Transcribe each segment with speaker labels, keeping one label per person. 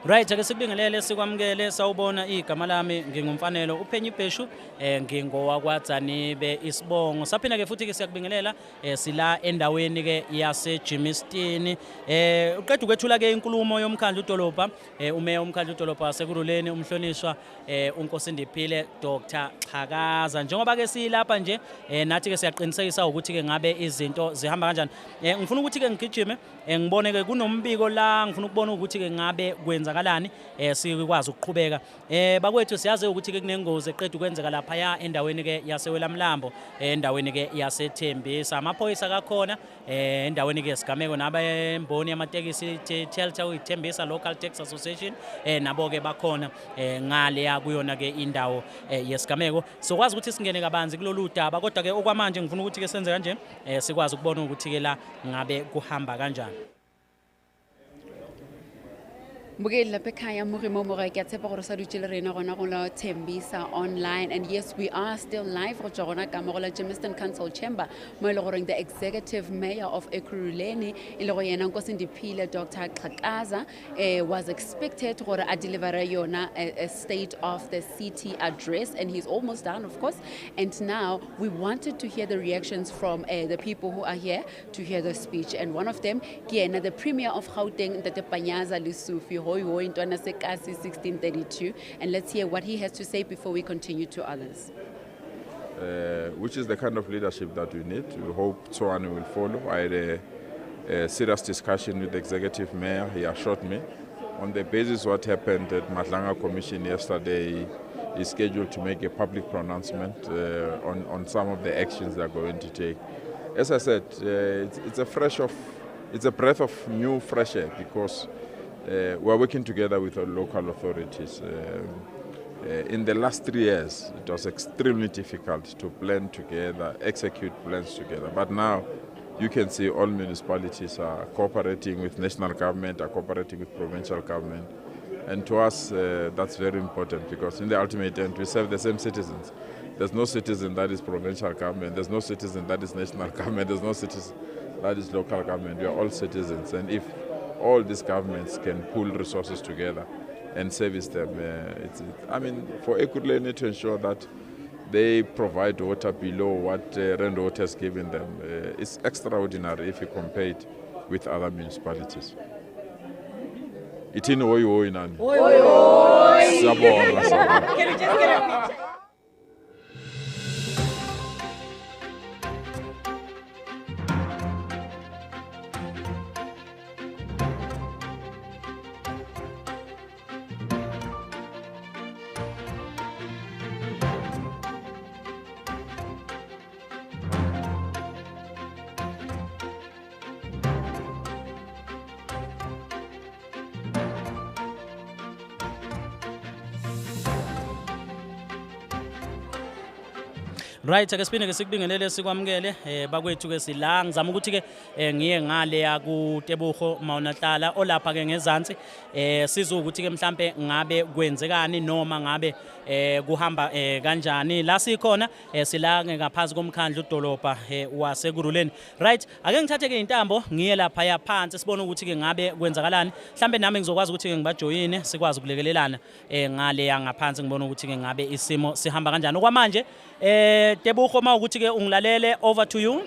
Speaker 1: Right, ake sikubingelele sikwamukele sawubona igama lami ngingumfanelo uPhenyi Bheshu ngingowakwaDzanibe isibongo saphina ke futhi ke siyakubingelela sila endaweni ke yase Germiston uqeda ukwethula ke inkulumo yomkhandlu udolobha umeya womkhandlu udolobha waseKuruleni umhlonishwa uNkosindiphile Dr Xhakaza njengoba ke silapha nje nathi ke siyaqinisekisa ukuthi ke ngabe izinto zihamba kanjani ngifuna ukuthi ke ngigijime ngibone ke kunombiko la ngifuna ukubona ukuthi ke ngabe kwenzakalani sikwazi ukuqhubeka bakwethu siyazi ukuthi ke kunengozi eqedwe kwenzeka lapha ya endaweni ke yasewelamlambo endaweni ke yaseThembisa amaphoyisa akakhona endaweni ke sigameko nabemboni yamatekisi Telta uyiThembisa Local Taxi Association nabo ke bakhona ngale ya kuyona ke indawo yesigameko sokwazi ukuthi singene kabanzi kulolu daba kodwa ke okwamanje ngifuna ukuthi ke senze kanje sikwazi ukubona ukuthi ke la ngabe kuhamba kanjani.
Speaker 2: Mbukeli lapha ekhaya Murimomoga ke tshepa gore sa dutse le rena gona go la Thembisa online, and yes, we are still live go tsogona ka mo la Germiston Council Chamber mo ile gore the executive mayor of Ekurhuleni ile go yena Nkosindiphile Dr Xhakaza was expected gore a deliver yona a state of the city address, and he's almost done, of course, and now we wanted to hear the reactions from the people who are here to hear the speech, and one of them ke yena the premier of Gauteng Ntate Panyaza Lesufi Hoi Hoi Ntwana Sekasi 1632, and let's hear what he has to say before we continue to others.
Speaker 3: Which is the kind of leadership that we need. We hope Tshwane will follow. I had a serious discussion with the executive mayor. He assured me on the basis of what happened at Matlanga Commission yesterday, he's scheduled to make a public pronouncement on some of the actions they're going to take. As I said, it's a breath of new fresh air because we're working together with our local authorities. In the last 3 years, it was extremely difficult to plan together, execute plans together. But now, you can see all municipalities are cooperating with national government, are cooperating with provincial government. And to us, that's very important because in the ultimate end, we serve the same citizens. There's no citizen that is provincial government. There's no citizen that is national government. There's no citizen that is local government. We are all citizens. And if all these governments can pool resources together and service them. For Ekurhuleni to ensure that they provide water below what Rand Water has given them, it's extraordinary if you compare it with other municipalities. Itini oi oi nani? Oi oi! Sabonga. Can you just get a picture?
Speaker 1: Right, ake siphinde ke sikubingelele sikwamukele bakwethu ke sila ngizama ukuthi ke ngiye ngale ya ku Tebogo Maunatlala olapha ke ngezansi sizwe ukuthi ke mhlambe ngabe kwenzekani noma ngabe kuhamba kanjani la sikhona sila ngaphansi komkhandlu udolobha waseKuruleni. Right, ake ngithathe ke intambo ngiye lapha ya phansi sibone ukuthi ke ngabe kwenzakalani mhlambe nami ngizokwazi ukuthi ke ngibajoyine sikwazi ukulekelelana ngale ya ngaphansi ngibone ukuthi ke ngabe isimo sihamba kanjani okwamanje Tebogo ma ukuthi ke ungilalele, over to you.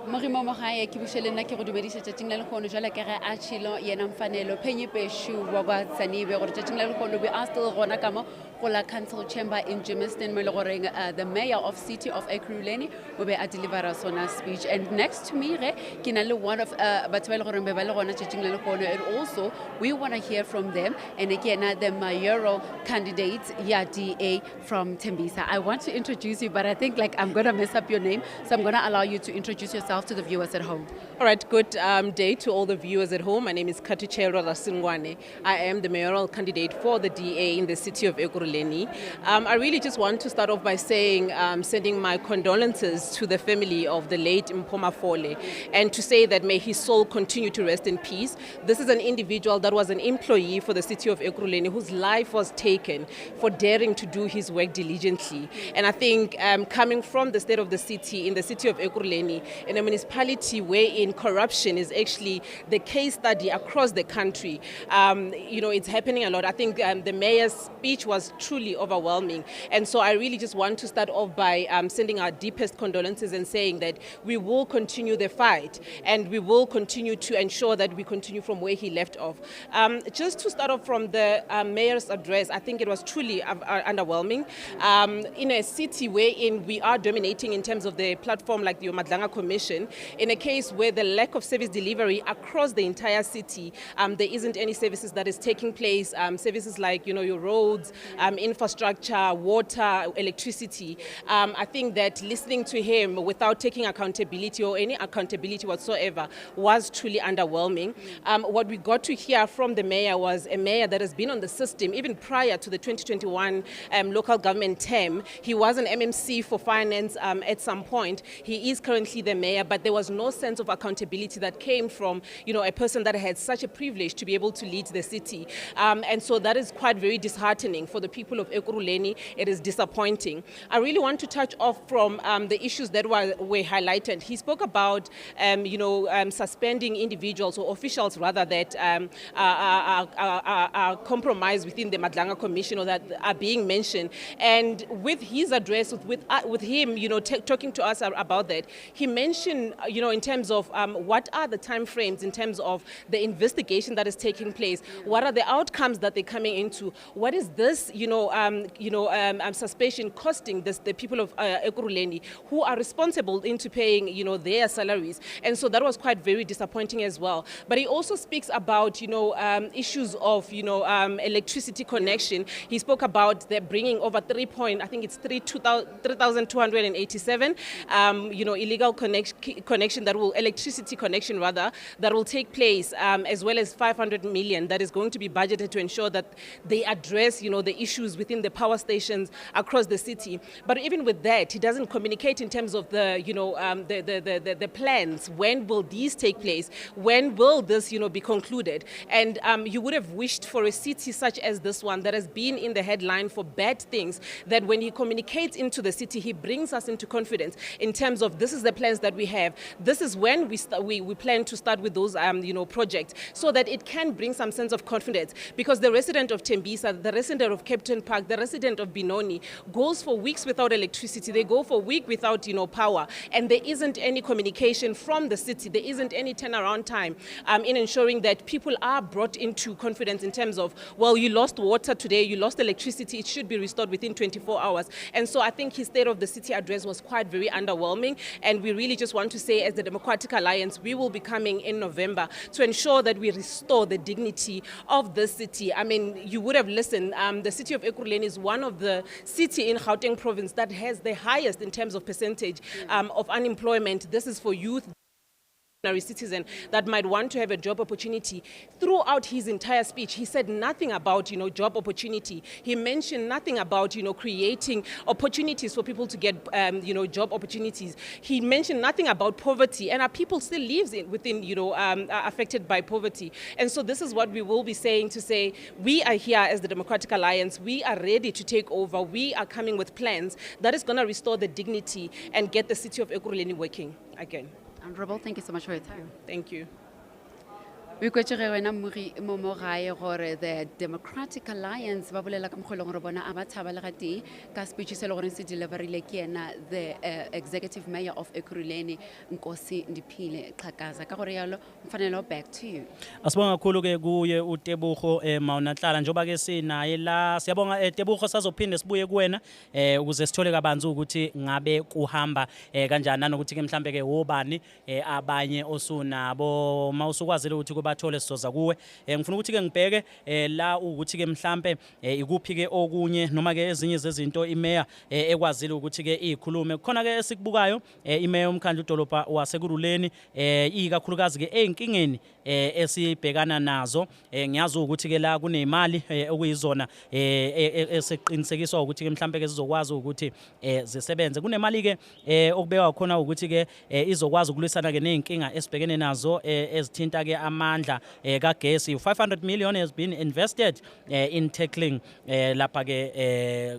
Speaker 2: Murimomoga ke bushele nna ke go dumedisa tšatšing la lekgono jwale ka ge a tšhilo yena Mfanelo Phenyi Bheshu wa kwa Dzanibe gore tšatšing la lekgono we are still gona ka mo go la council chamber in Germiston mo le goreng the mayor of city of Ekurhuleni o be a delivera sona speech, and next to me ke na le one of batho ba le goreng be ba le gona tšatšing la lekgono, and also we want to hear from them, and again the mayoral candidate ya DA from Thembisa. I want to introduce you, but I think I'm going to mess up your name, so I'm going to allow you to introduce yourself to the viewers at home.
Speaker 4: All right, good day to all the viewers at home. My name is Katuchero Rasingwane. I am the mayoral candidate for the DA in the city of Ekurhuleni. Ekurhuleni. I really just want to start off by saying, sending my condolences to the family of the late Mpoma Fole, and to say that may his soul continue to rest in peace. This is an individual that was an employee for the city of Ekurhuleni whose life was taken for daring to do his work diligently. And I think coming from the state of the city, in the city of Ekurhuleni, in a municipality wherein corruption is actually the case study across the country, it's happening a lot. I think the mayor's speech was truly overwhelming. And so I really just want to start off by sending our deepest condolences and saying that we will continue the fight and we will continue to ensure that we continue from where he left off. Just to start off from the mayor's address, I think it was truly underwhelming. In a city wherein we are dominating in terms of the platform like the Madlanga Commission, in a case where the lack of service delivery across the entire city, there isn't any services that is taking place, services like your roads, infrastructure, water, electricity. I think that listening to him without taking accountability or any accountability whatsoever was truly underwhelming. What we got to hear from the mayor was a mayor that has been on the system even prior to the 2021 local government term. He was an MMC for finance at some point. He is currently the mayor, but there was no sense of accountability that came from a person that had such a privilege to be able to lead the city. And so that is quite very disheartening for the people of Ekurhuleni. It is disappointing. I really want to touch off from the issues that were highlighted. He spoke about suspending individuals or officials rather that are compromised within the Madlanga Commission or that are being mentioned. And with his address, with him, talking to us about that, he mentioned, in terms of what are the time frames in terms of the investigation that is taking place, what are the outcomes that they're coming into, what is this, suspension costing the people of Ekurhuleni who are responsible into paying, their salaries. And so that was quite very disappointing as well. But he also speaks about, issues of, electricity connection. He spoke about the bringing over 3,287, illegal electricity connection rather, that will take place, as well as 500 million that is going to be budgeted to ensure that they address, the issues within the power stations across the city. But even with that, he doesn't communicate in terms of the, the plans. When will these take place? When will this, be concluded? And you would have wished for a city such as this one that has been in the headline for bad things, that when he communicates into the city, he brings us into confidence in terms of this is the plans that we have. This is when we plan to start with those, projects, so that it can bring some sense of confidence. Because the resident of Tembisa, the resident of Captain Park, the resident of Benoni goes for weeks without electricity. They go for a week without, power, and there isn't any communication from the city. There isn't any turnaround time in ensuring that people are brought into confidence in terms of, well, you lost water today, you lost electricity, it should be restored within 24 hours. And so I think his State of the City address was quite very underwhelming. And we really just want to say, as the Democratic Alliance, we will be coming in November to ensure that we restore the dignity of this city. I mean, you would have listened. The city of Ekurhuleni is one of the city in Gauteng province that has the highest in terms of percentage of unemployment. This is for youth, citizen that might want to have a job opportunity. Throughout his entire speech, he said nothing about, job opportunity. He mentioned nothing about, creating opportunities for people to get, job opportunities. He mentioned nothing about poverty, and our people still lives within, affected by poverty. And so this is what we will be saying, to say we are here as the Democratic Alliance. We are ready to take over. We are coming with plans that is going to restore the dignity and get the city of Ekurhuleni working again.
Speaker 2: Honorable, thank you so much for your time.
Speaker 4: Thank you.
Speaker 2: We go to the Democratic Alliance ba bolela ka mogolong re bona a ba thaba le gati ka speech se le gore se deliverile ke ena the executive mayor of Ekurhuleni Nkosi Ndiphile Xhakaza ka gore yalo mfanelo back to you.
Speaker 1: Asibonga kakhulu ke kuye uTebogo Mawunahlala njoba ke sinaye la siyabonga Tebogo sazophinde sibuye kuwena ukuze sithole kabanzi ukuthi ngabe kuhamba kanjani nanokuthi ke mhlambe ke wobani abanye osunabo mawusukwazile ukuthi bathole sizoza kuwe ngifuna ukuthi ke ngibheke la ukuthi ke mhlambe ikuphi ke okunye noma ke ezinye zezinto imeya ekwazile ukuthi ke ikhulume khona ke esikubukayo imeya umkhandlu udolobha wasekuruleni ikakhulukazi ke einkingeni esibhekana nazo ngiyazi ukuthi ke la kunemali okuyizona eseqinisekiswa ukuthi ke mhlambe ke sizokwazi ukuthi zisebenze kunemali ke okubekwa khona ukuthi ke izokwazi ukulwisana ke nezinkinga esibhekene nazo ezithinta ke amandla kagesi 500 million has been invested in tackling lapha ke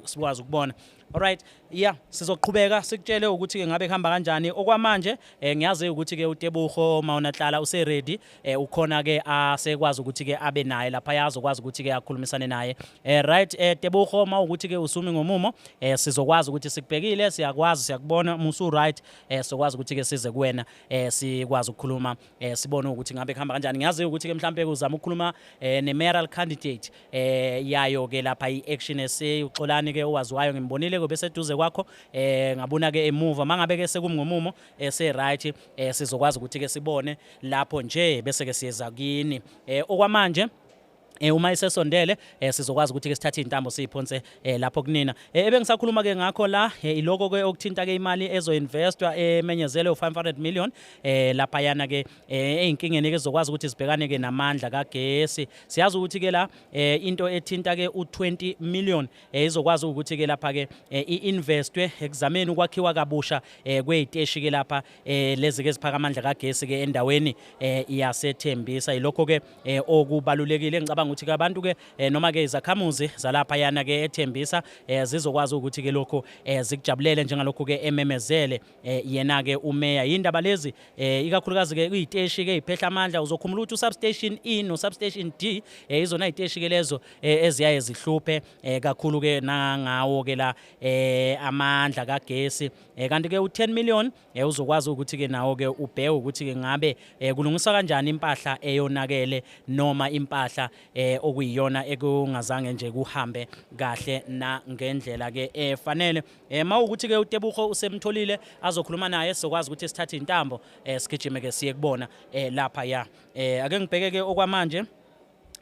Speaker 1: sikwazi ukubona. Alright, yeah, sizoqhubeka sikutshele ukuthi ke ngabe kuhamba kanjani okwamanje ngiyazi ukuthi ke uTebogo mawunahlala use ready ukhona ke asekwazi ukuthi ke abe naye lapha yazokwazi ukuthi ke akhulumisane naye right Tebogo mawukuthi ke usumi ngomumo sizokwazi ukuthi sikubhekile siyakwazi siyakubona musu right sizokwazi ukuthi ke size kuwena sikwazi ukukhuluma sibone ukuthi ngabe kuhamba kanjani ngiyazi ukuthi ke mhlambe uzama ukukhuluma ne-mayoral candidate yayo ke lapha i-action SA uXolani ke owaziwayo ngimbonile bese duze kwakho ngabona ke emuva mangabe ke sekumngomumo se right sizokwazi ukuthi ke sibone lapho nje bese ke siyeza kini okwamanje uma isesondele sizokwazi ukuthi ke sithathe intambo siyiphonse lapho kunina ebengisakhuluma ke ngakho la iloko ke okuthinta ke imali ezoinvestwa emenyezele u500 million lapha yana ke einkingeni ke zokwazi ukuthi sibhekane ke namandla kagesi siyazi ukuthi ke la into ethinta ke u20 million izokwazi ukuthi ke lapha ke iinvestwe ekuzameni ukwakhiwa kabusha kweziteshi ke lapha lezi ke ziphaka amandla kagesi ke endaweni iyasethembisa ilokho ke okubalulekile ngicabanga ukuthi abantu ke noma ke izakhamuzi zalapha yana ke ethembisa zizokwazi ukuthi ke lokho zikujabulele njengalokho ke ememezele yena ke umeya indaba lezi ikakhulukazi ke iziteshi ke iphehla amandla uzokhumula ukuthi usubstation E no substation D izona iziteshi ke lezo eziyaye zihluphe kakhulu ke nangawo ke la amandla kagesi kanti ke u10 million uzokwazi ukuthi ke nawo ke ubheke ukuthi ke ngabe kulungiswa kanjani impahla eyonakele noma impahla okuyiyona ekungazange nje kuhambe kahle na ngendlela ke efanele mawukuthi ke uTebogo usemtholile azokhuluma naye sizokwazi ukuthi sithathe intambo sigijime ke siye kubona lapha ya ake ngibheke ke okwamanje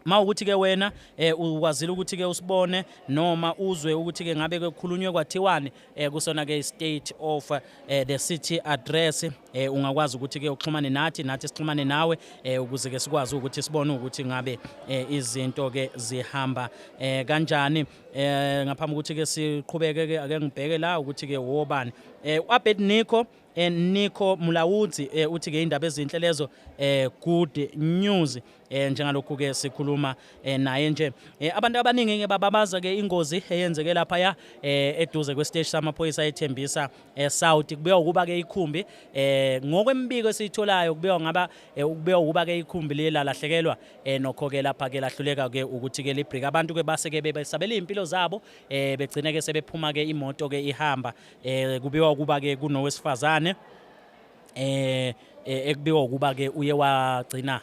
Speaker 1: mawukuthi ke wena ukwazile ukuthi ke usibone noma uzwe ukuthi ke ngabe ke kukhulunywe kwathiwani kusona ke state of the city address ungakwazi ukuthi ke uxhumane nathi sixhumane nawe ukuze ke sikwazi ukuthi sibone ukuthi ngabe izinto ke zihamba kanjani ngaphambi ukuthi ke siqhubeke ke ake ngibheke la ukuthi ke wobani uAbednego Nico Mulawudzi uthi ke indaba ezinhle lezo good news njengalokho ke sikhuluma naye nje abantu abaningi ke bababaza ke ingozi eyenzeke lapha ya eduze kwesiteshi samaphoyisa ethembisa South kubuya ukuba ke ikhumbi ngokwembiko esitholayo kubuya ngaba kubuya ukuba ke ikhumbi lelahlekelwa nokho ke lapha ke lahluleka ke ukuthi ke libreak abantu ke base ke besabela impilo zabo begcine ke sebephuma ke imoto ke ihamba kubuya ukuba ke kunowesifazane ekubiwa ukuba ke uye wagcina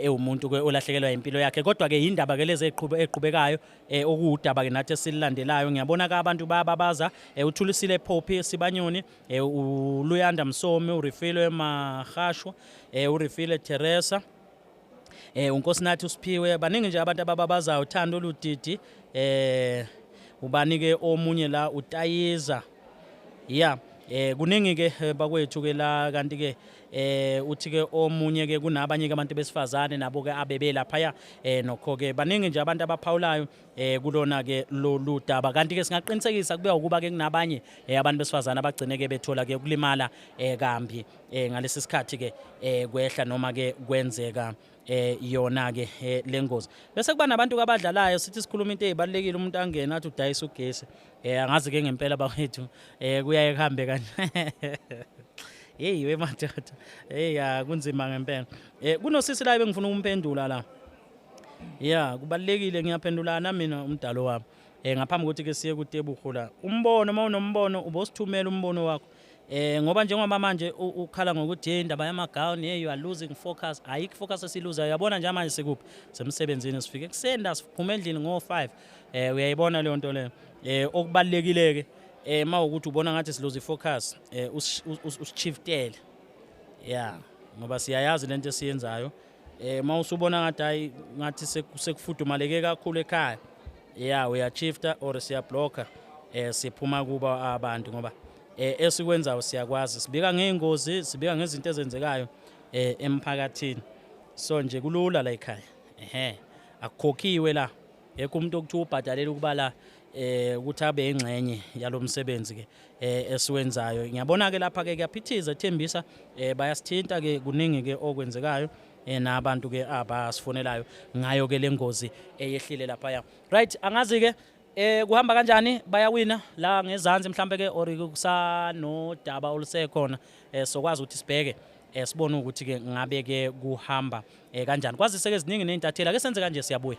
Speaker 1: umuntu ke olahlekelwa impilo yakhe kodwa ke indaba ke lezi eqhubekayo okudaba ke nathi sililandelayo ngiyabona ka abantu bababaza uthulisile Phophi Sibanyoni uLuyanda Msomi uRefile Mahasho uRefile Teresa uNkosinathi uSiphiwe baningi nje abantu abababaza uthando oludidi ubani ke omunye la uTayiza yeah kuningi ke bakwethu ke la kanti ke uthi ke omunye ke kunabanye ke abantu besifazane nabo ke abebe lapha nokho ke baningi nje abantu abaphawulayo kulona ke lo daba kanti ke singaqinisekisa kube ukuba ke kunabanye abantu besifazane abagcine ke bethola ke ukulimala kambi ngalesi sikhathi ke kwehla noma ke kwenzeka yona ke lengozi bese kuba nabantu abadlalayo sithi sikhuluma into ezibalekile umuntu angena athi udayisa ugesi angazi ke ngempela bafethu kuyaye kuhambe kanje hey wemadoda hey kunzima ngempela kunosisi la bengifuna ukumphendula la yeah kubalekile ngiyaphendulana mina umdalo wami ngaphambi ukuthi ke siye kuTebogo la umbono mawunombono ubosithumela umbono wakho ngoba njengoba manje ukhala ngokuthi indaba yamagawuni you are losing focus ayikho focus esiluza uyabona nje manje sikuphi semsebenzini sifike kusenda siphuma endlini ngo5 uyayibona leyo nto leyo okubalekile ke mawukuthi ubona ngathi siluza ifocus ushiftele yeah ngoba siyayazi lento esiyenzayo mawusubona ngathi hayi ngathi sekufudumaleke kakhulu ekhaya yeah uyachifta or siyablocker siphuma kuba abantu ngoba esikwenzayo siyakwazi sibika ngeengozi sibika ngezinto ezenzekayo emphakathini so nje kulula la ekhaya akukhokhiwe la ekho umuntu okuthi ubhadalela ukuba la ukuthi abe ingxenye yalomsebenzi ke esiwenzayo ngiyabona ke lapha ke kuyaphithiza ethembisa bayasithinta ke kuningi ke okwenzekayo nabantu ke abasifonelayo ngayo ke lengozi eyehlile lapha ya right angazi ke kuhamba kanjani bayawina la ngezansi mhlambe ke or kusanodaba olusekhona sokwazi ukuthi sibheke sibone ukuthi ke ngabe ke kuhamba kanjani kwazise ke eziningi nezintatheli ake senze kanje siyabuya.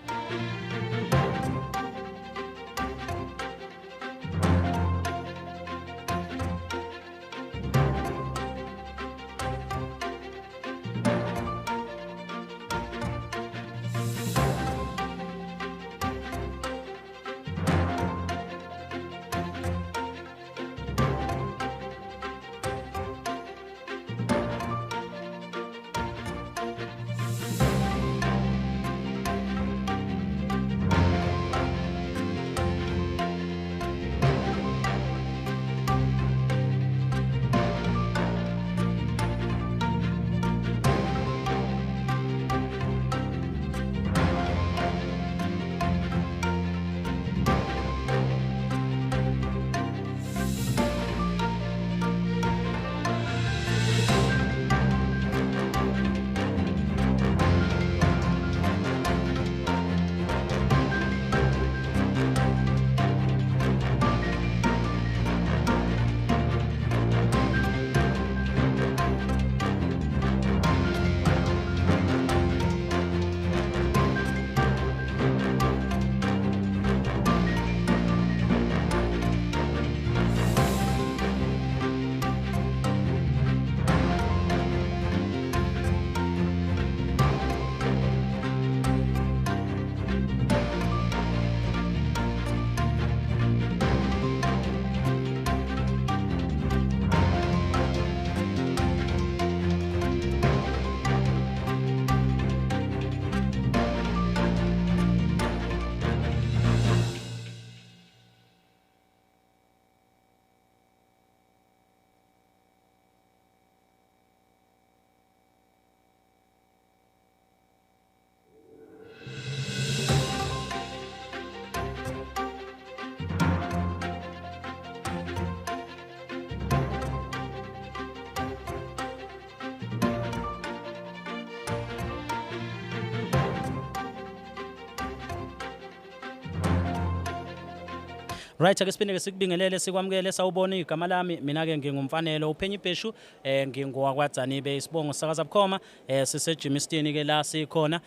Speaker 1: Right ake siphinde ke sikubingelele sikwamukele sawubona igama lami mina ke ngingumfanelo uPhenyi Bheshu ngingowakwaDzanibe isibongo sakaza bukhoma siseJimistini ke la sikhona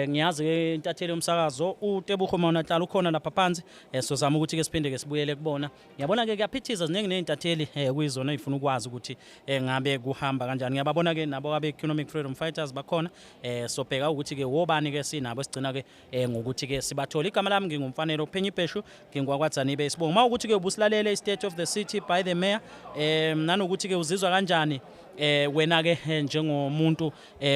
Speaker 1: ngiyazi ke intatheli yomsakazo uTebuko Mawunahlala ukhona lapha phansi sizama ukuthi ke siphinde ke sibuyele kubona ngiyabona ke kuyaphithiza ziningi nezintatheli kuyizona ezifuna ukwazi ukuthi ngabe kuhamba kanjani ngiyababona ke nabo abe Economic Freedom Fighters bakhona sobheka ukuthi ke wobani ke sinabo sigcina ke ngokuthi ke sibathola igama lami ngingumfanelo uPhenyi Bheshu ngingowakwaDzanibe Isibongo mawukuthi ke ubusilalele State of the City by the Mayor nanokuthi ke uzizwa kanjani wena ke njengomuntu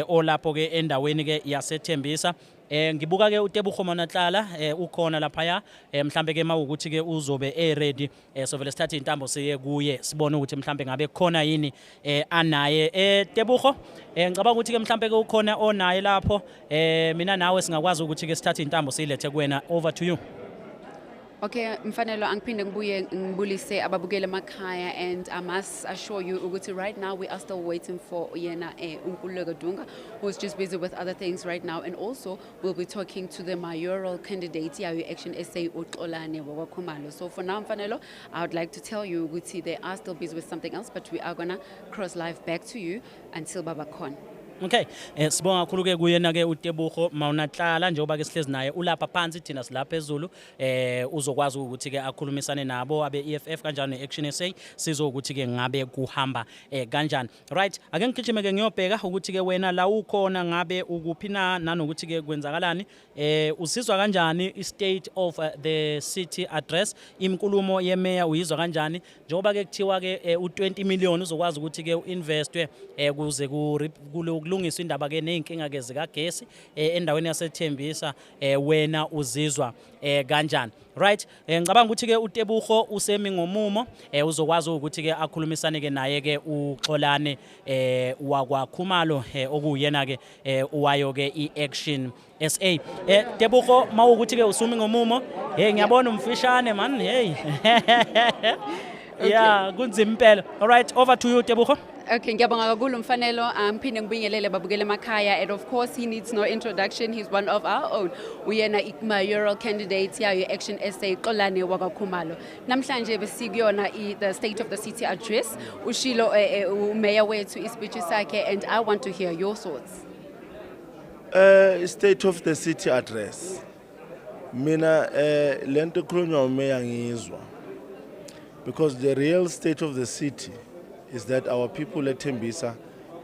Speaker 1: olapho ke endaweni ke yasethembisa ngibuka ke uTebuko Mawunahlala ukhona lapha ya mhlambe ke mawukuthi ke uzobe ready so vele sithathe intambo siye kuye sibone ukuthi mhlambe ngabe khona yini anaye Tebuko ngicabanga ukuthi ke mhlambe ke ukhona onaye lapho mina nawe singakwazi ukuthi ke sithathe intambo silethe kuwena over to you.
Speaker 2: Okay, mfanelo angiphinde ngibuye ngibulise ababukele emakhaya and I must assure you ukuthi right now we are still waiting for yena uNkululeko Dunga who's just busy with other things right now and also we'll be talking to the mayoral candidate yayo Action SA uXolani wakwaKhumalo. So for now mfanelo I would like to tell you ukuthi they are still busy with something else but we are going to cross live back to you until baba khona.
Speaker 1: Okay sibonga kakhulu ke kuyena ke uTebuko Mawunahlala njengoba ke sihlezi naye ulapha phansi thina silapha ezulu uzokwazi ukuthi ke akhulumisane nabo abe EFF kanjani neAction SA sizokuthi ke ngabe kuhamba kanjani. Right ake ngigijime ke ngiyobheka ukuthi ke wena la ukhona ngabe ukuphina nanokuthi ke kwenzakalani usizwa kanjani i-State of the City address inkulumo yeMayor uyizwa kanjani njengoba ke kuthiwa ke u20 million uzokwazi ukuthi ke uinvestwe kuze ukulungisa indaba ke nezinkinga ke zikagesi endaweni yaseThembisa wena uzizwa kanjani? Right, ngicabanga ukuthi ke uTebogo usemi ngomumo uzokwazi ukuthi ke akhulumisane ke naye ke uXolani wakwaKhumalo okuyena ke uwayo ke iAction SA. Tebogo mawukuthi ke usumi ngomumo, ngiyabona umfishane man, hey. Yeah, kunzima impela. All right, over to you Tebogo.
Speaker 2: Okay, ngiyabonga kakhulu Mfanelo. Ngiphinde ngibingelele babukele emakhaya, and of course he needs no introduction. He's one of our own. Uyena mayoral candidate yayo Action SA Xolani wakwaKhumalo. Namhlanje besikuyona the State of the City address. Ushilo umeya wethu ispeech sakhe, and I want to hear your thoughts.
Speaker 5: State of the City address. Mina lento khulunywa umeya ngizwa. Because the real state of the city is that our people at Tembisa,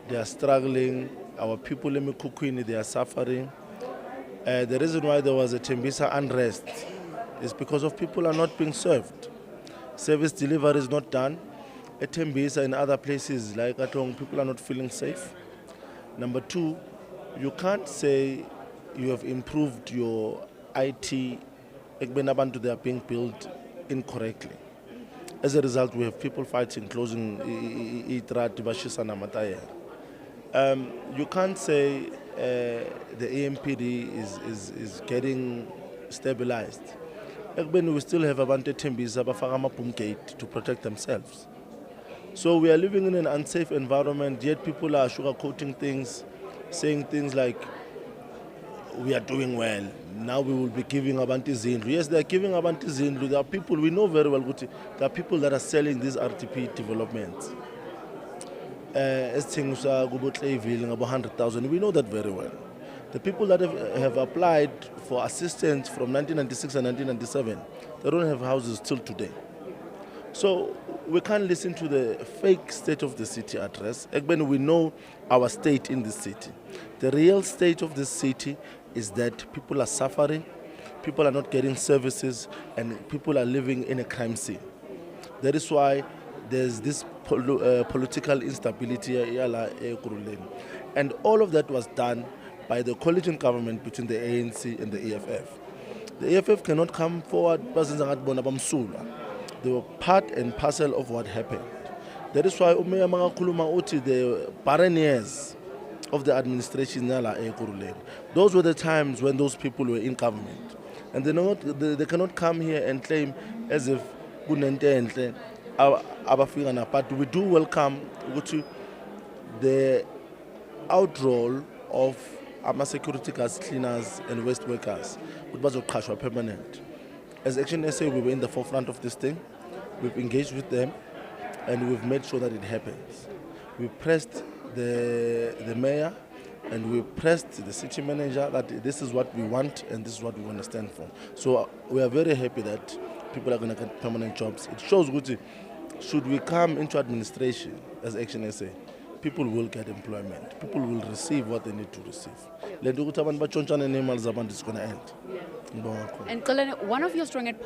Speaker 5: they are struggling. Our people in Mikukwini, they are suffering. The reason why there was a Tembisa unrest is because of people are not being served. Service delivery is not done. At Tembisa and other places like Atong, people are not feeling safe. Number two, you can't say you have improved your IT. Ekbenabantu, they are being built incorrectly. As a result, we have people fighting, closing Itrat, Bashisana Mataya. You can't say the AMPD is getting stabilized. We still have Abante Tembisa Bafagama Pum Gate to protect themselves. So we are living in an unsafe environment, yet people are sugarcoating things, saying things like, we are doing well. Now we will be giving Abanti Zindlu. Yes, they are giving Abanti Zindlu. There are people, we know very well, there are people that are selling these RTP developments. As things are about 100,000, we know that very well. The people that have applied for assistance from 1996 and 1997, they don't have houses till today. So we can't listen to the fake state of the city address. When we know our state in the city. The real state of the city is that people are suffering, people are not getting services, and people are living in a crime scene. That is why there's this political instability. And all of that was done by the coalition government between the ANC and the EFF. The EFF cannot come forward. They were part and parcel of what happened. That is why the pioneers of the administration, those were the times when those people were in government. And they cannot come here and claim as if but we do welcome the outroll of our security guards, cleaners and waste workers. Permanent. As Action SA, we were in the forefront of this thing. We've engaged with them and we've made sure that it happens. We pressed the mayor and we pressed the city manager that this is what we want and this is what we want to stand for. So we are very happy that people are going to get permanent jobs. It shows good. Should we come into administration as Action SA, people will get employment. People will receive what they need to receive. It's going to end.
Speaker 2: And Xolani, one of your strongest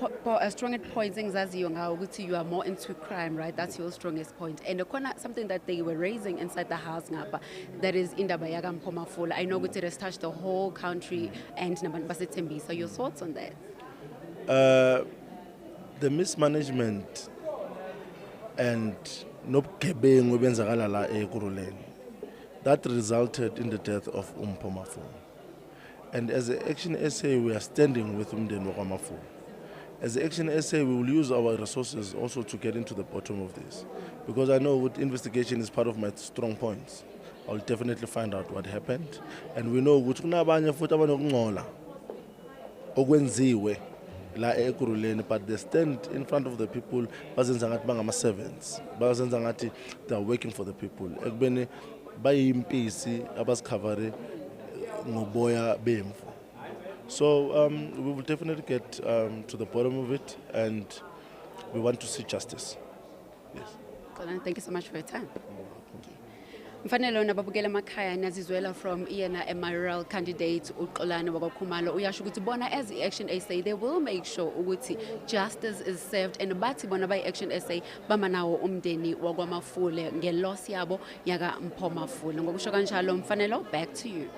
Speaker 2: points is you are more into crime, right? That's your strongest point. And something that they were raising inside the house, that is Indaba ya Mpomafula. I know it has touched the whole country and Tembisa. So your thoughts on that?
Speaker 5: The mismanagement and that resulted in the death of Mpomafula. And as the Action SA, we are standing with Umden Wakamafu. As the Action SA, we will use our resources also to get into the bottom of this. Because I know what investigation is part of my strong points. I'll definitely find out what happened. And we know which but they stand in front of the people, servants. They are working for the people. So we will definitely get to the bottom of it, and we want to see justice. Yes.
Speaker 2: Thank you so much for your time. Mfanelo nababukela emakhaya nazizwela from yena a mayoral candidate uXolani Khumalo uyasho ukuthi bona as i-Action SA they will make sure ukuthi justice is served and bathi bona by-Action SA bamanawo umndeni wakwaMafule ngeloss yabo yaka Mpho Mafule. Ngokusho kanjalo Mfanelo, back to you.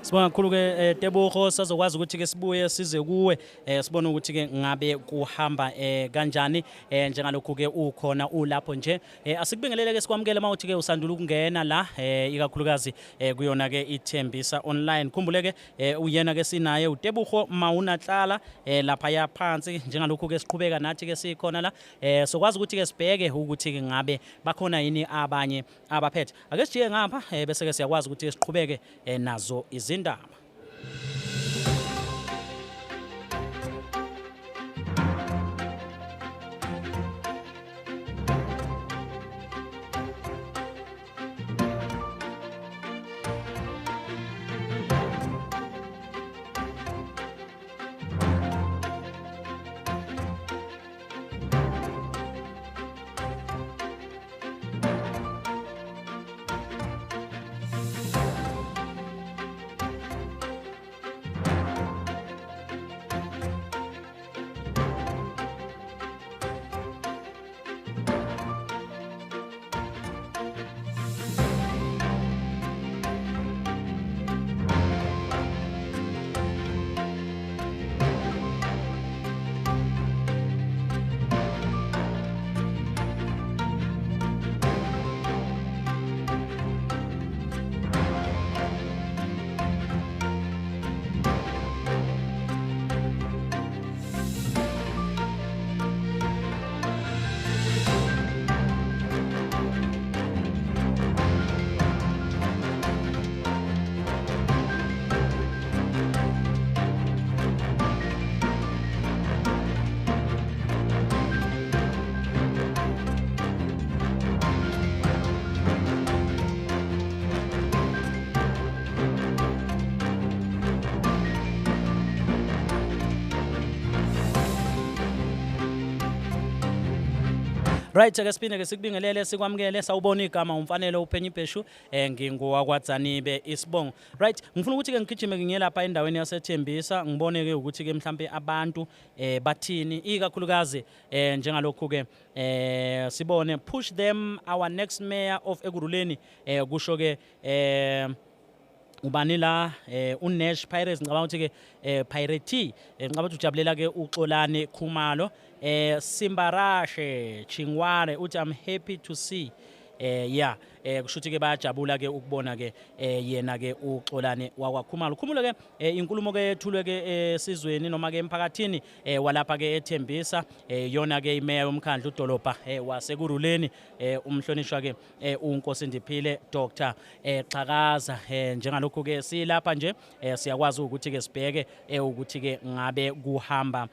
Speaker 1: Sibonga kakhulu ke Tebogo sazokwazi ukuthi ke sibuye size kuwe sibone ukuthi ke ngabe kuhamba kanjani njengalokho ke ukhona ulapho nje asikubingelele ke sikwamukele mawuthi ke usandula ukungena la ikakhulukazi kuyona ke iThembisa online khumbule ke uyena ke sinaye uTebogo Maunatlala lapha yaphansi njengalokho ke siqhubeka nathi ke sikhona la sokwazi ukuthi ke sibheke ukuthi ke ngabe bakhona yini abanye abaphethe ake sijike ngapha bese ke siyakwazi ukuthi siqhubeke nazo izindaba. Right ake siphinde ke sikubingelele sikwamukele sawubona igama umfanelo uPhenny Bheshu ngingowakwaDzanibe isibongo. Right ngifuna ukuthi ke ngigijime ngiye lapha endaweni yaseThembisa ngibone ke ukuthi ke mhlambe abantu bathini ikakhulukazi njengalokho ke sibone push them our next mayor of Ekurhuleni kusho ke ubani la uNash Pirates ngicabanga ukuthi ke Pirate ngicabanga ukuthi ujabulela ke uXolani Khumalo Simbarashe Chingware uthi I'm happy to see yeah kushuthi ke bayajabula ke ukubona ke yena ke uXolani wakwaKhumalo khumule ke inkulumo ke ethulwe ke esizweni noma ke emphakathini walapha ke eThembisa yona ke imeya yomkhandlu udolobha waseKurhuleni umhlonishwa ke uNkosi Ndiphile Dr Xhakaza njengalokho ke silapha nje siyakwazi ukuthi ke sibheke ukuthi ke ngabe kuhamba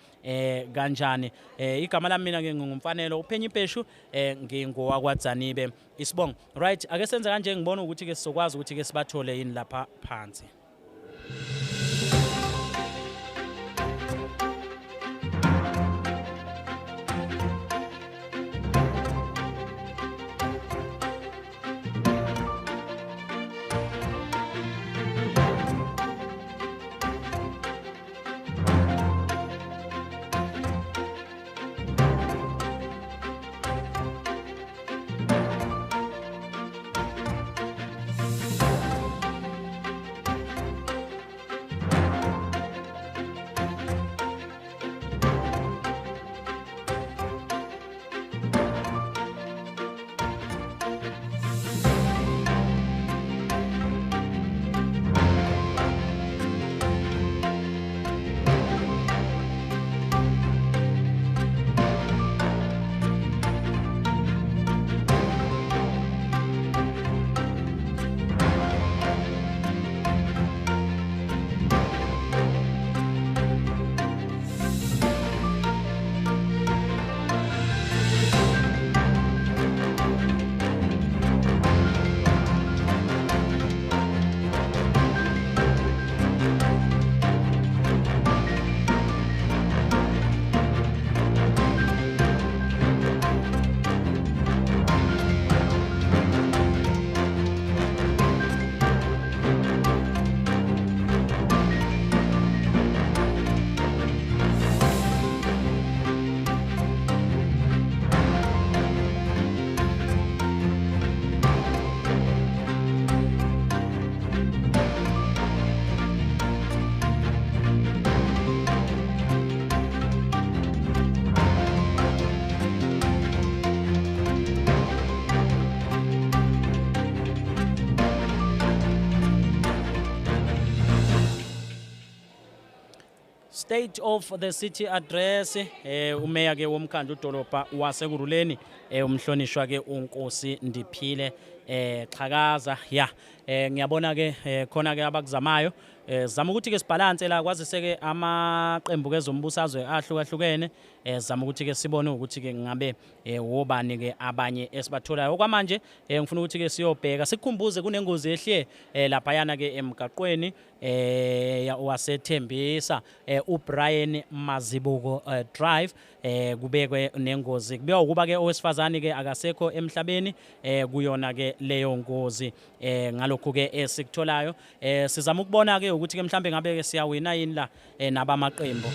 Speaker 1: kanjani igama lami mina ke ngumfanelo uPhenny Bheshu ngingowakwaDzanibe isibongo. Right ake senze kanje ngibona ukuthi ke sizokwazi ukuthi ke sibathole yini lapha phansi. State of the City Address umeya ke womkhandlu udolobha wasekuruleni umhlonishwa ke uNkosi Ndiphile Xhakaza ya ngiyabona ke khona ke abakuzamayo zama ukuthi ke sibalance la kwazise ke amaqembu kezombusazwe ahlukahlukene zama ukuthi ke sibone ukuthi ke ngabe wobani ke abanye esibatholayo okwamanje ngifuna ukuthi ke siyobheka sikhumbuze kunengozi ehliye lapha yana ke emgaqweni wasethembisa uBrian Mazibuko Drive kubekwe nengozi kubiya ukuba ke owesifazane ke akasekho emhlabeni kuyona ke leyo ngozi ngalokho ke esikutholayo sizama ukubona ke ukuthi ke mhlambe ngabe ke siyawina yini la nabamaqembu.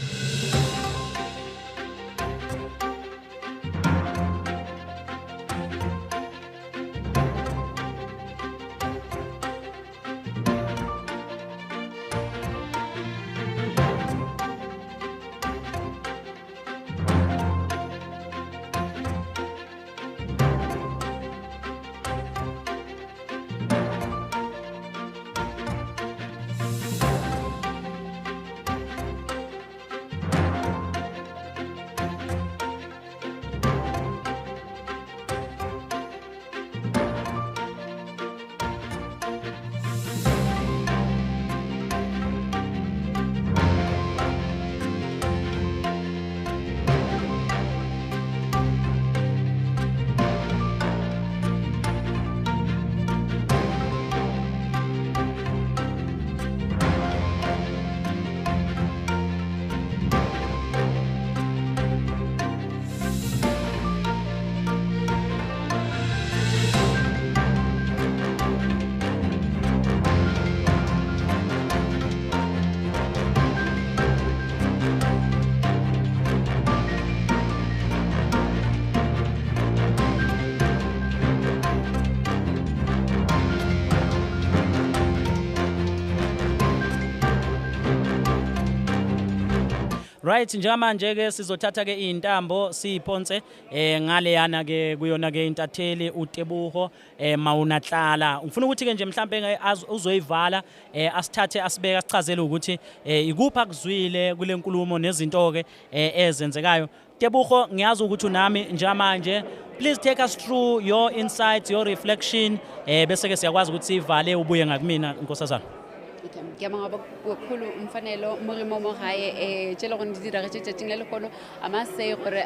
Speaker 1: Right njengamanje ke sizothatha ke intambo siyiphonse ngale yana ke kuyona ke intatheli uTebuho mawunahlala ngifuna ukuthi ke nje mhlambe uzoyivala asithathe asibeke asichazele ukuthi ikupha kuzwile kule nkulumo nezinto ke ezenzekayo. Tebuho ngiyazi ukuthi unami njengamanje, please take us through your insights, your reflection bese ke siyakwazi ukuthi sivale ubuye ngakumina Nkosazana.
Speaker 2: Ngiyabonga kakhulu umfanelo Murimo Mogae tshela go ndidira ke tshetseng le lekolo. I must say gore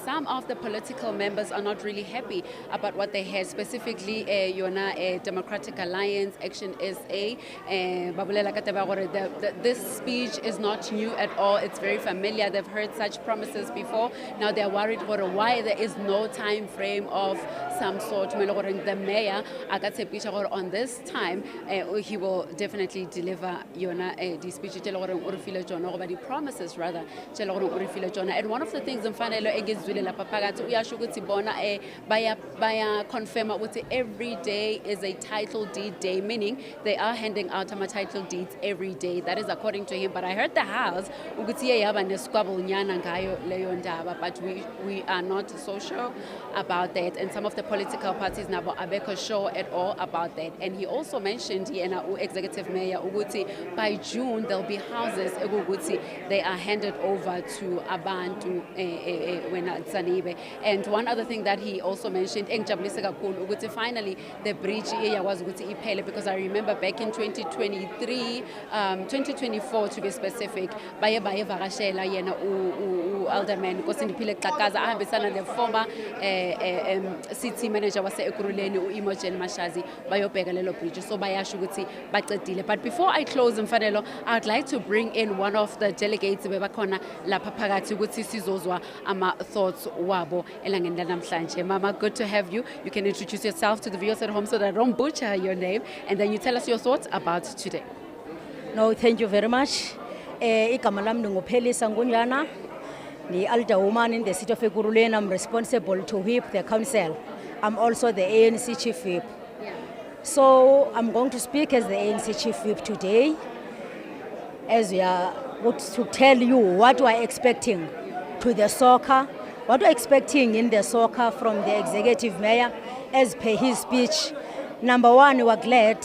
Speaker 2: some of the political members are not really happy about what they had, specifically yona Democratic Alliance Action SA babulela ka taba gore this speech is not new at all. It's very familiar. They've heard such promises before. Now they're worried gore why there is no time frame of some sort. The mayor akatshepisha gore on this time he will definitely deliver yona the speech tshela gore o re file tsona go ba di promises rather tshela gore o re file tsona. And one of the things mfanelo engizwile lapha phakathi uyasho ukuthi bona baya confirm ukuthi every day is a title deed day, meaning they are handing out ama title deeds every day. That is according to him, but I heard the house ukuthi yaba nesquabble nyana ngayo leyo ndaba, but we are not so sure about that, and some of the political parties nabo abekho sure at all about that. And he also mentioned yena executive mayor ukuthi by June there'll be houses ukuthi they are handed over to abantu wena Tzanibe. And one other thing that he also mentioned engijabulise kakhulu ukuthi finally the bridge iyakwazi ukuthi iphele, because I remember back in 2024 to be specific baye vakashela yena Alderman Nkosi Ndiphile Xhakaza ahambisana ne former city manager wase Ekurhuleni uImogen Mashazi bayobheka lelo bridge, so bayasho ukuthi baqedile. But before I close mfanelo, I'd like to bring in one of the delegates bebakhona lapha phakathi ukuthi sizozwa ama thoughts wabo elangeni lanamhlanje. Mama, good to have you. You can introduce yourself to the viewers at home so that I don't butcher your name, and then you tell us your thoughts about today.
Speaker 6: No, thank you very much. Igama lami nguphelisa Ngunjana, the elder woman in the city of Ekurhuleni. I'm responsible to whip the council. I'm also the ANC chief whip. So I'm going to speak as the ANC chief whip today, as we are to tell you what we are expecting to the soccer, what we are expecting in the soccer from the executive mayor as per his speech. Number one, we are glad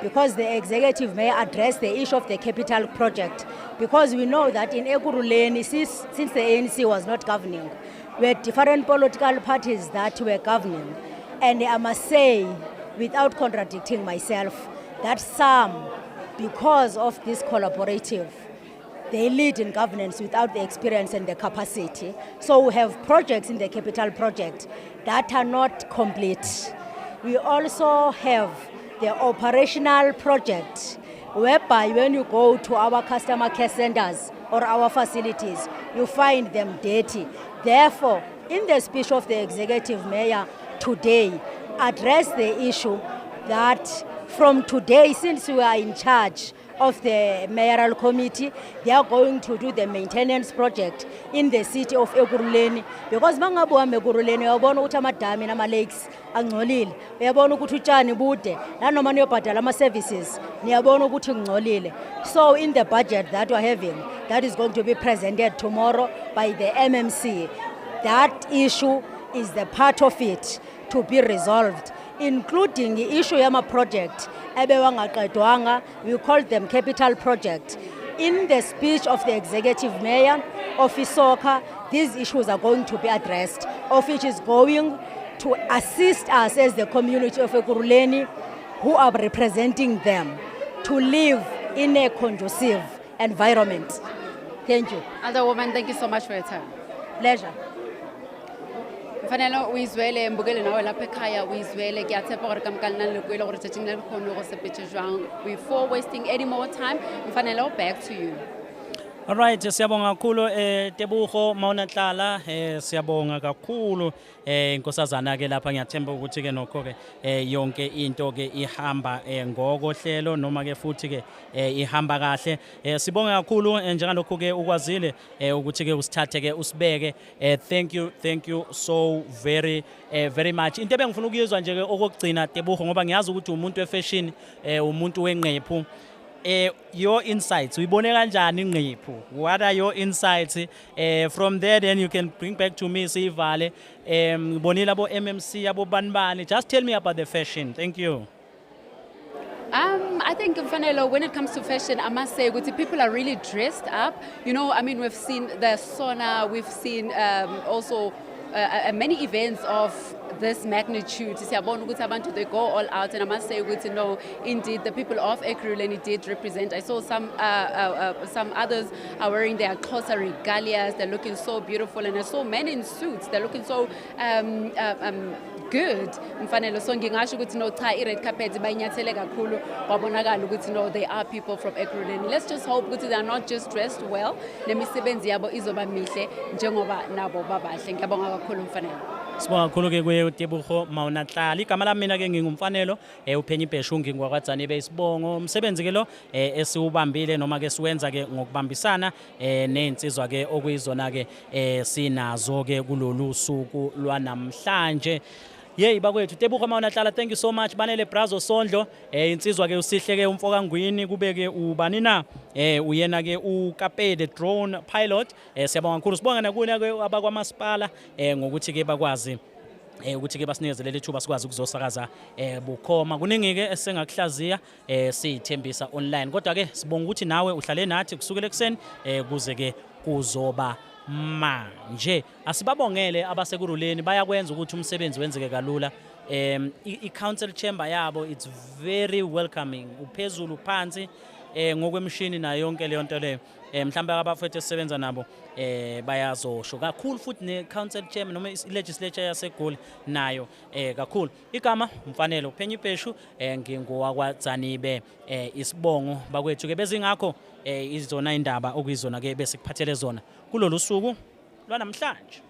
Speaker 6: because the executive may address the issue of the capital project. Because we know that in Ekurhuleni, since the ANC was not governing, we had different political parties that were governing. And I must say, without contradicting myself, that some, because of this collaborative, they lead in governance without the experience and the capacity. So we have projects in the capital project that are not complete. We also have the operational project, whereby when you go to our customer care centers or our facilities, you find them dirty. Therefore, in the speech of the executive mayor today, address the issue that from today, since we are in charge of the mayoral committee, they are going to do the maintenance project in the city of Ekurhuleni. Because mangabuwa Ekurhuleni, uyabona ukuthi amadami nama-lakes angcolile, uyabona ukuthi utshani bude, nanoma niyobhadala ama-services, niyabona ukuthi kungcolile. So in the budget that we're having, that is going to be presented tomorrow by the MMC, that issue is the part of it to be resolved, including the issue yama project ebewangaqedwanga, we call them capital project. In the speech of the executive mayor of Isoka, these issues are going to be addressed, of which is going to assist us as the community of Ekurhuleni who are representing them to live in a conducive environment. Thank you.
Speaker 2: Alderwoman, thank you so much for your time.
Speaker 6: Pleasure.
Speaker 2: Mfanelo uizwele mbukele nawe lapha ekhaya uizwele kiyatshepa gore kamkalana le kwele gore tsatsing le khono go sepetse jwang. Before wasting any more time, Mfanelo, back to you.
Speaker 1: All right, siyabonga kakhulu Tebogo Maunatlala, siyabonga kakhulu inkosazana ke lapha ngiyathemba ukuthi ke nokho ke yonke into ke ihamba ngokohlelo noma ke futhi ke ihamba kahle. Sibonga kakhulu njengalokho ke ukwazile ukuthi ke usithathe ke usibeke. Thank you so very much. Into ebengifuna ukuyizwa nje ke okugcina Tebogo ngoba ngiyazi ukuthi umuntu wefashion umuntu wenqephu. Your insights, uyibone kanjani inqephu? What are your insights? From there then you can bring back to me Sivale, bonile abo MMC abo banibani. Just tell me about the fashion. Thank you.
Speaker 2: I think, Mfanelo, when it comes to fashion, I must say, people are really dressed up. You know, I mean, we've seen the sauna, we've seen also many events of this magnitude. They go all out, and I must say, no, indeed, the people of Ekurhuleni did represent. I saw some others are wearing their Xhosa regalias. They're looking so beautiful, and I saw men in suits. They're looking so good. Mfanelo, so ngingasho ukuthi no cha red carpet bayinyathele kakhulu kwabonakala ukuthi no they are people from Ekurhuleni. Let's just hope ukuthi they are not just dressed well. Nemisebenzi yabo izoba mihle njengoba nabo babahle. Ngiyabonga kakhulu Mfanelo.
Speaker 1: Sibonga kakhulu ke kuye uTebogo Maunatlala. Igama lami mina ke ngingumfanelo uPhenyi Bheshu ngingwakwadzane besibongo. Umsebenzi ke lo esiubambile noma ke siwenza ke ngokubambisana nezinsizwa ke okuyizona ke sinazo ke kulolu suku lwanamhlanje. Yey bakwethu Tebogo Maunatlala, thank you so much. Banele Brazo Sondlo insizwa ke usihle ke umfoka ngwini kube ke ubani na uyena ke uKapede drone pilot. Siyabonga kakhulu sibonga nakuna ke abakwamasipala ngokuthi ke bakwazi ukuthi ke basinikeze leli thuba sikwazi ukuzosakaza bukhoma. Kuningi ke esengakuhlaziya siyithembisa online. Kodwa ke sibonga ukuthi nawe uhlale nathi kusukela ekseni kuze ke kuzoba manje. Asibabongele abasekuruleni bayakwenza ukuthi umsebenzi wenzeke kalula. I-council chamber yabo it's very welcoming. Uphezulu phansi ngokwemshini nayo yonke leyo nto leyo. Mhlawumbe abafethu esisebenza nabo bayazosho kakhulu futhi ne-council chairman noma i-legislature yaseGoli nayo kakhulu. Igama Mfanelo Phenyi Bheshu ngingowakwaDzanibe isibongo bakwethu ke bezingakho izona indaba okuyizona ke bese kuphathele zona kulolu suku lwanamhlanje.